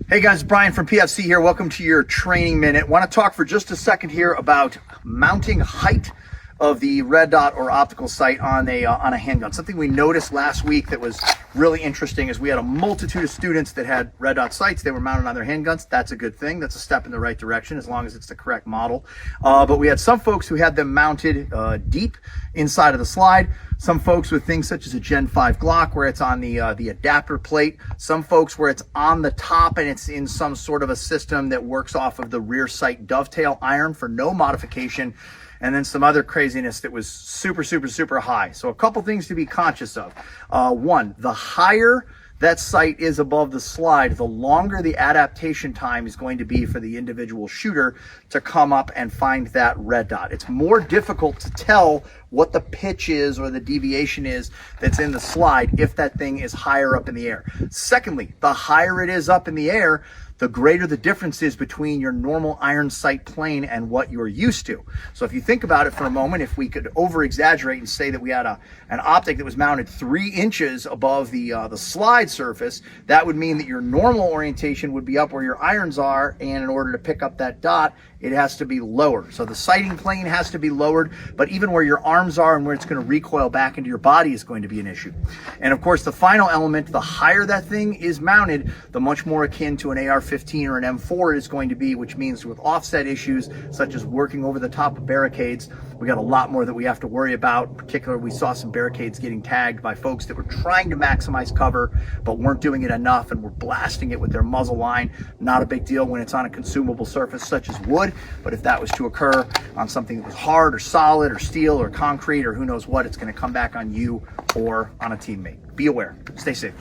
Hey guys, Brian from PFC here. Welcome to your training minute. Want to talk for just a second here about mounting height of the red dot or optical sight on a handgun. Something we noticed last week that was really interesting is we had a multitude of students that had red dot sights. They were mounted on their handguns. That's a good thing. That's a step in the right direction as long as it's the correct model. But we had some folks who had them mounted deep inside of the slide. Some folks with things such as a Gen 5 Glock where it's on the adapter plate. Some folks where it's on the top and it's in some sort of a system that works off of the rear sight dovetail iron for no modification. And then some other craziness that was super high. So a couple things to be conscious of. One, the higher that sight is above the slide, the longer the adaptation time is going to be for the individual shooter to come up and find that red dot. It's more difficult to tell what the pitch is or the deviation is that's in the slide if that thing is higher up in the air. Secondly, the higher it is up in the air, the greater the difference is between your normal iron sight plane and what you're used to. So if you think about it for a moment, if we could over exaggerate and say that we had an optic that was mounted 3 inches above the slide surface, that would mean that your normal orientation would be up where your irons are, and in order to pick up that dot, it has to be lower. So the sighting plane has to be lowered, but even where your arms are and where it's going to recoil back into your body is going to be an issue. And of course, the final element, the higher that thing is mounted, the much more akin to an AR-15 or an M4 it is going to be, which means with offset issues, such as working over the top of barricades, we got a lot more that we have to worry about. In particular, we saw some barricades getting tagged by folks that were trying to maximize cover, but weren't doing it enough and were blasting it with their muzzle line. Not a big deal when it's on a consumable surface such as wood, but if that was to occur on something that was hard or solid or steel or concrete or who knows what, it's going to come back on you or on a teammate. Be aware. Stay safe.